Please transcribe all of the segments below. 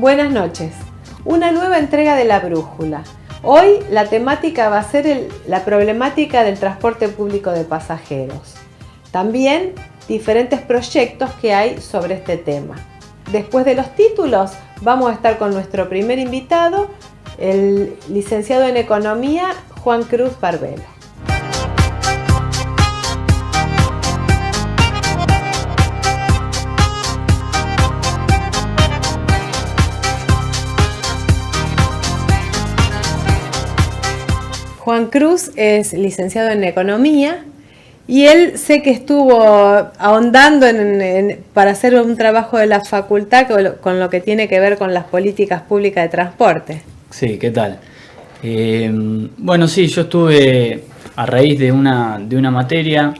Buenas noches. Una nueva entrega de La Brújula. Hoy la temática va a ser la problemática del transporte público de pasajeros. También diferentes proyectos que hay sobre este tema. Después de los títulos vamos a estar con nuestro primer invitado, el licenciado en Economía, Juan Cruz Barbelo. Juan Cruz es licenciado en Economía y él sé que estuvo ahondando para hacer un trabajo de la facultad con lo que tiene que ver con las políticas públicas de transporte. Sí, ¿qué tal? Bueno, sí, yo estuve a raíz de una materia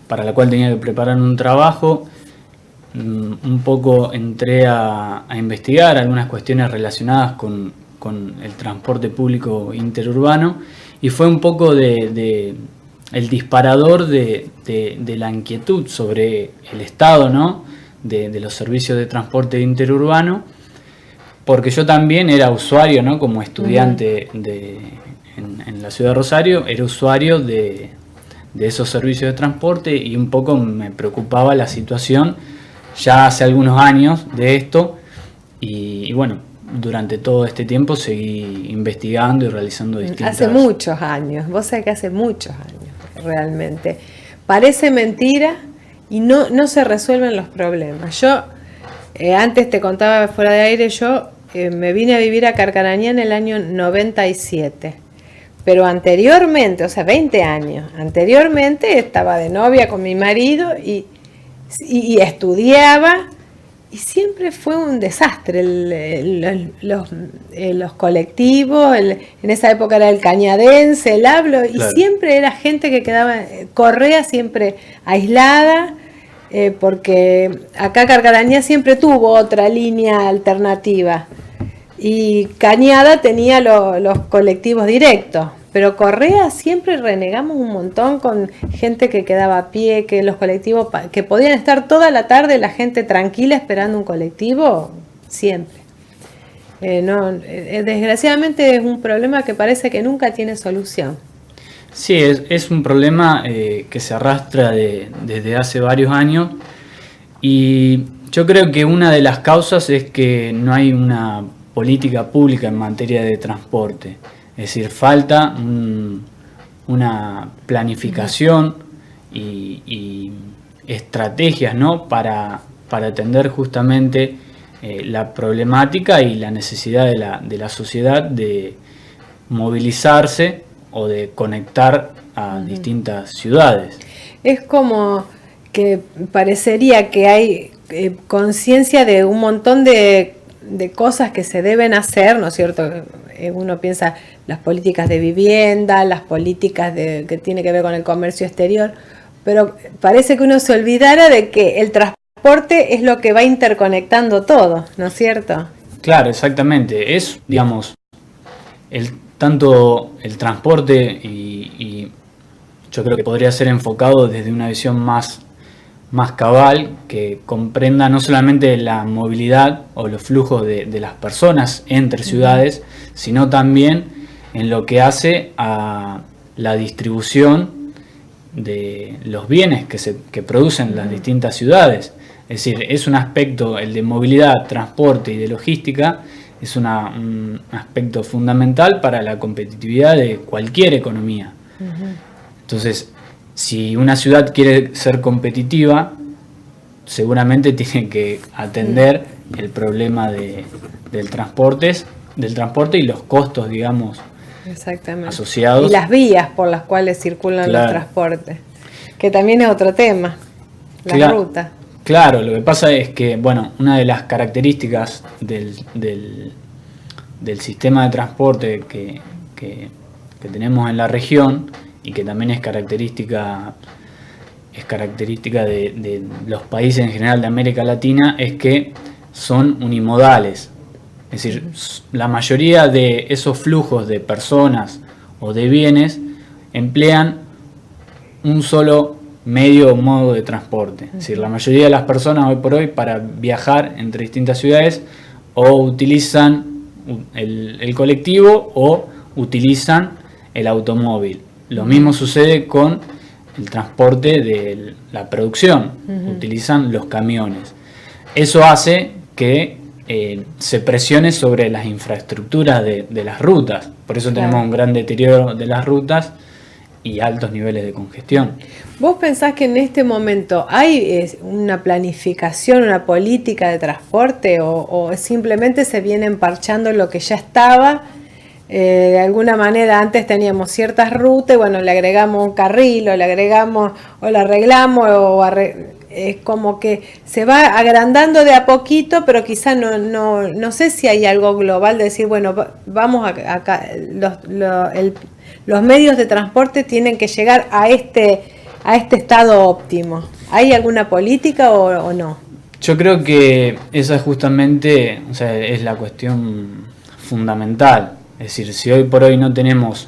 para la cual tenía que preparar un trabajo. Un poco entré a investigar algunas cuestiones relacionadas con el transporte público interurbano y fue un poco el disparador de la inquietud sobre el estado, ¿no? de los servicios de transporte interurbano, porque yo también era usuario, ¿no? Como estudiante en la ciudad de Rosario, era usuario de esos servicios de transporte y un poco me preocupaba la situación ya hace algunos años de esto y bueno, durante todo este tiempo seguí investigando y realizando distintas... Hace muchos años, vos sabés que hace muchos años, realmente. Parece mentira y no se resuelven los problemas. Yo, antes te contaba fuera de aire, yo me vine a vivir a Carcarañá en el año 97. Pero anteriormente, o sea, 20 años, anteriormente estaba de novia con mi marido y estudiaba. Y siempre fue un desastre, los colectivos, en esa época era el Cañadense, el Hablo, y claro, siempre era gente que quedaba, Correa siempre aislada, porque acá Carcarañá siempre tuvo otra línea alternativa, y Cañada tenía los colectivos directos. Pero Correa siempre renegamos un montón con gente que quedaba a pie, que los colectivos, que podían estar toda la tarde la gente tranquila esperando un colectivo, siempre. Desgraciadamente es un problema que parece que nunca tiene solución. Sí, es un problema que se arrastra desde hace varios años y yo creo que una de las causas es que no hay una política pública en materia de transporte. Es decir, falta una planificación y estrategias, ¿no? para atender justamente la problemática y la necesidad de la sociedad de movilizarse o de conectar a distintas ciudades. Es como que parecería que hay conciencia de un montón de cosas que se deben hacer, ¿no es cierto? Uno piensa las políticas de vivienda, las políticas que tiene que ver con el comercio exterior, pero parece que uno se olvidara de que el transporte es lo que va interconectando todo, ¿no es cierto? Claro, exactamente. Es, digamos, tanto el transporte y yo creo que podría ser enfocado desde una visión más cabal, que comprenda no solamente la movilidad o los flujos de las personas entre ciudades, sino también en lo que hace a la distribución de los bienes que producen las distintas ciudades. Es decir, es un aspecto, el de movilidad, transporte y de logística, es un aspecto fundamental para la competitividad de cualquier economía. Entonces, si una ciudad quiere ser competitiva, seguramente tiene que atender el problema del transporte y los costos, digamos, asociados. Y las vías por las cuales circulan los transportes, que también es otro tema, la ruta. Claro, lo que pasa es que, bueno, una de las características del sistema de transporte que tenemos en la región y que también es característica de los países en general de América Latina, es que son unimodales. Es decir, la mayoría de esos flujos de personas o de bienes emplean un solo medio o modo de transporte. Es decir, la mayoría de las personas hoy por hoy para viajar entre distintas ciudades o utilizan el colectivo o utilizan el automóvil. Lo mismo sucede con el transporte de la producción, utilizan los camiones. Eso hace que se presione sobre las infraestructuras de las rutas, por eso tenemos un gran deterioro de las rutas y altos niveles de congestión. ¿Vos pensás que en este momento hay una planificación, una política de transporte o simplemente se viene parchando lo que ya estaba? De alguna manera antes teníamos ciertas rutas y bueno, le agregamos un carril o le agregamos o le arreglamos es como que se va agrandando de a poquito, pero quizá no sé si hay algo global de decir, bueno, vamos acá, los medios de transporte tienen que llegar a este estado óptimo. ¿Hay alguna política o no? Yo creo que esa es justamente, o sea, es la cuestión fundamental. Es decir, si hoy por hoy no tenemos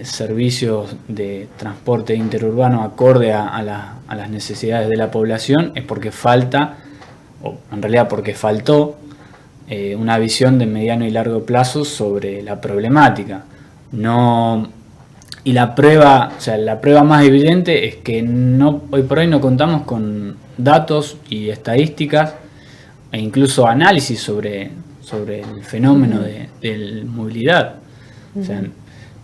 servicios de transporte interurbano acorde a las necesidades de la población, es porque falta, o en realidad porque faltó, una visión de mediano y largo plazo sobre la problemática. Y la prueba más evidente es que hoy por hoy no contamos con datos y estadísticas e incluso análisis sobre el fenómeno de movilidad. O sea,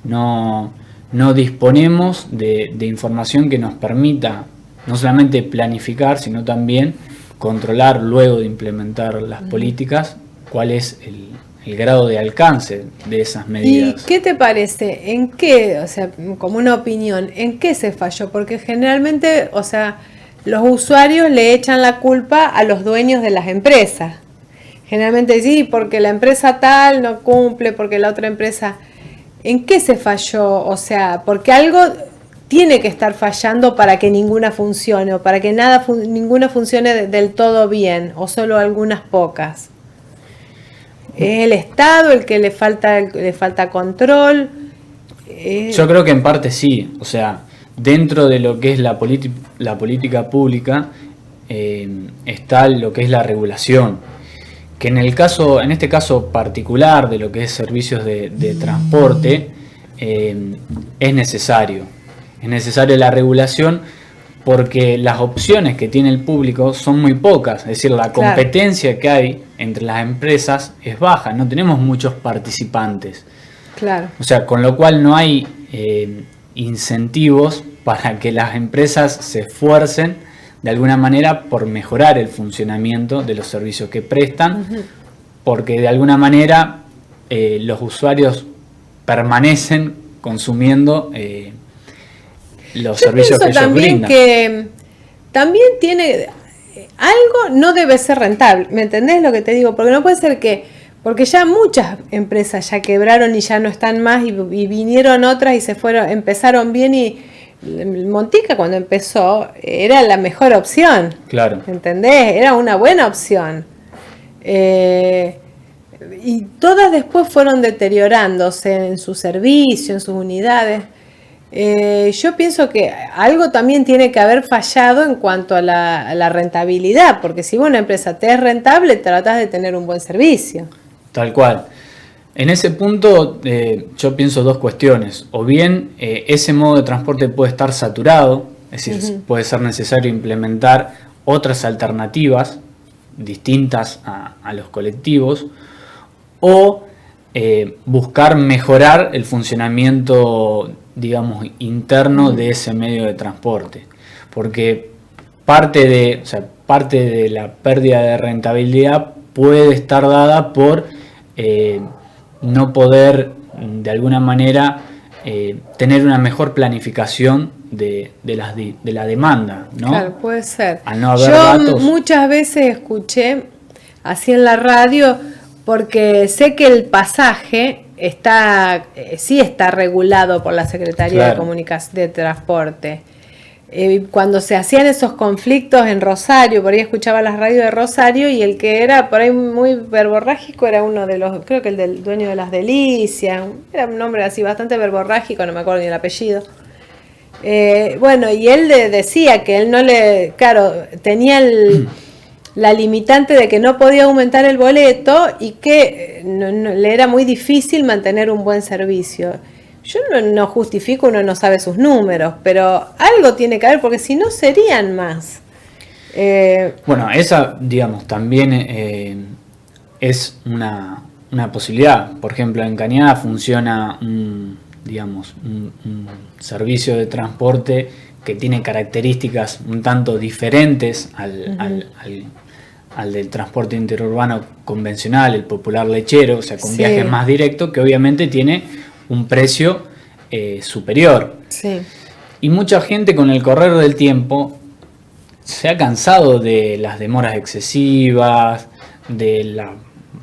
no disponemos de información que nos permita no solamente planificar, sino también controlar luego de implementar las políticas cuál es el grado de alcance de esas medidas. ¿Y qué te parece? ¿En qué, o sea, como una opinión, en qué se falló? Porque generalmente, o sea, los usuarios le echan la culpa a los dueños de las empresas. Generalmente sí, porque la empresa tal no cumple, porque la otra empresa... ¿En qué se falló? O sea, porque algo tiene que estar fallando para que ninguna funcione o para que ninguna funcione del todo bien o solo algunas pocas. ¿Es el Estado el que le falta control? Yo creo que en parte sí. O sea, dentro de lo que es la política pública está lo que es la regulación. Que en este caso particular de lo que es servicios de transporte, es necesario. Es necesaria la regulación porque las opciones que tiene el público son muy pocas. Es decir, la competencia que hay entre las empresas es baja. No tenemos muchos participantes. Claro. O sea, con lo cual no hay incentivos para que las empresas se esfuercen de alguna manera por mejorar el funcionamiento de los servicios que prestan, porque de alguna manera los usuarios permanecen consumiendo los servicios que ellos brindan. Que también tiene algo, no debe ser rentable, ¿me entendés lo que te digo? Porque no puede ser porque ya muchas empresas ya quebraron y ya no están más y vinieron otras y empezaron bien y Montica cuando empezó era la mejor opción. Claro. ¿Entendés? Era una buena opción. Y todas después fueron deteriorándose en su servicio, en sus unidades. Yo pienso que algo también tiene que haber fallado en cuanto a la rentabilidad, porque si una empresa te es rentable, tratás de tener un buen servicio. Tal cual. En ese punto yo pienso dos cuestiones. O bien ese modo de transporte puede estar saturado, es decir, puede ser necesario implementar otras alternativas distintas a los colectivos, o buscar mejorar el funcionamiento, digamos, interno de ese medio de transporte. Porque parte de la pérdida de rentabilidad puede estar dada por no poder de alguna manera tener una mejor planificación de la demanda, ¿no? Claro, puede ser. Al no haber Yo datos. Muchas veces escuché así en la radio, porque sé que el pasaje sí está regulado por la Secretaría de Comunicación de Transporte. Cuando se hacían esos conflictos en Rosario, por ahí escuchaba las radios de Rosario y el que era por ahí muy verborrágico era uno de los, creo que el del dueño de las Delicias, era un nombre así bastante verborrágico, no me acuerdo ni el apellido. Bueno, y él decía que él no le, claro, tenía la limitante de que no podía aumentar el boleto y que le era muy difícil mantener un buen servicio. Yo no justifico, uno no sabe sus números, pero algo tiene que haber, porque si no serían más. Bueno, esa, digamos, también es una posibilidad. Por ejemplo, en Cañada funciona un servicio de transporte que tiene características un tanto diferentes al del transporte interurbano convencional, el popular lechero, o sea, con viajes más directos, que obviamente tiene un precio superior. Sí. Y mucha gente con el correr del tiempo se ha cansado de las demoras excesivas, de la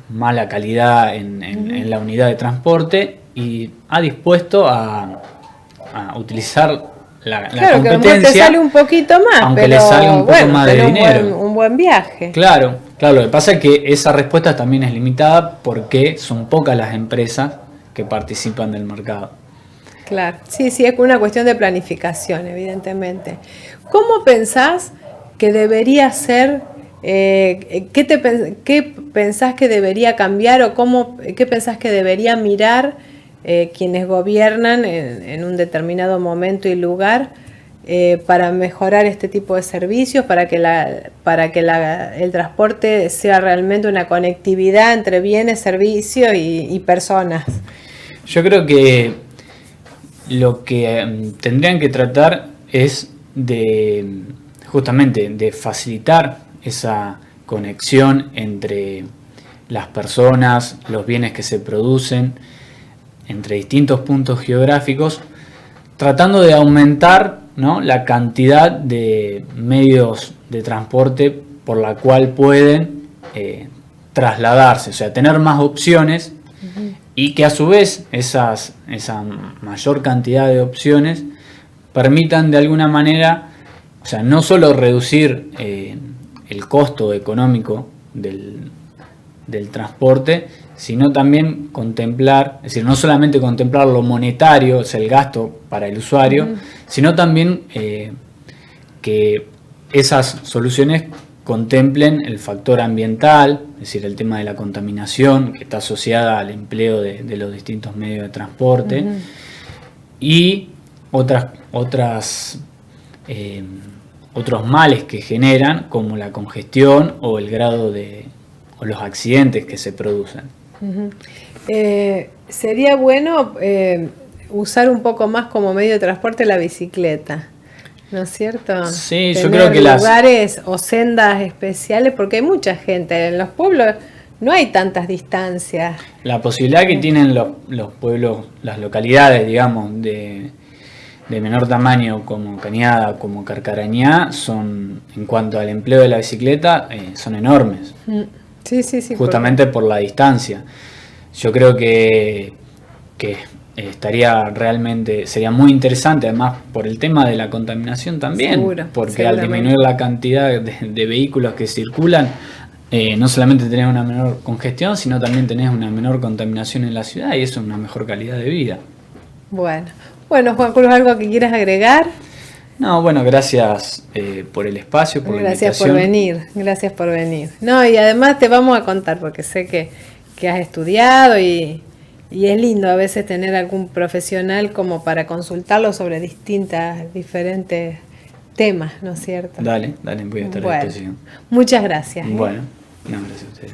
mala calidad en la unidad de transporte, y ha dispuesto a utilizar la competencia. Que sale un poquito más, aunque le salga un poco más de dinero. Un buen viaje. Claro. Lo que pasa es que esa respuesta también es limitada porque son pocas las empresas que participan del mercado. Claro, sí, es una cuestión de planificación, evidentemente. ¿Cómo pensás que debería ser? ¿Qué pensás que debería cambiar o qué pensás que debería mirar quienes gobiernan en un determinado momento y lugar para mejorar este tipo de servicios, para que el transporte sea realmente una conectividad entre bienes, servicios y personas? Yo creo que lo que tendrían que tratar es justamente de facilitar esa conexión entre las personas, los bienes que se producen, entre distintos puntos geográficos, tratando de aumentar, ¿no?, la cantidad de medios de transporte por la cual pueden trasladarse, o sea, tener más opciones, y que a su vez esa mayor cantidad de opciones permitan de alguna manera, o sea, no solo reducir el costo económico del transporte, sino también contemplar, es decir, no solamente contemplar lo monetario, o sea, el gasto para el usuario, sino también que esas soluciones contemplen el factor ambiental, es decir, el tema de la contaminación que está asociada al empleo de los distintos medios de transporte, y otros males que generan, como la congestión o el grado o los accidentes que se producen. Sería bueno usar un poco más como medio de transporte la bicicleta, ¿no es cierto? Sí, tener yo creo que lugares o sendas especiales, porque hay mucha gente en los pueblos, no hay tantas distancias. La posibilidad que tienen los pueblos, las localidades, digamos, de menor tamaño como Cañada, como Carcarañá, son, en cuanto al empleo de la bicicleta, son enormes. Sí. Justamente por la distancia. Yo creo que sería muy interesante, además por el tema de la contaminación también, porque al disminuir la cantidad de vehículos que circulan, no solamente tenés una menor congestión, sino también tenés una menor contaminación en la ciudad, y eso es una mejor calidad de vida. Bueno, Juan Cruz, ¿algo que quieras agregar? No, bueno, gracias por el espacio, por la invitación. Gracias por venir. No, y además te vamos a contar, porque sé que has estudiado y es lindo a veces tener algún profesional como para consultarlo sobre diferentes temas, ¿no es cierto? Dale, voy a estar a disposición. Muchas gracias. Bueno, no, gracias a ustedes.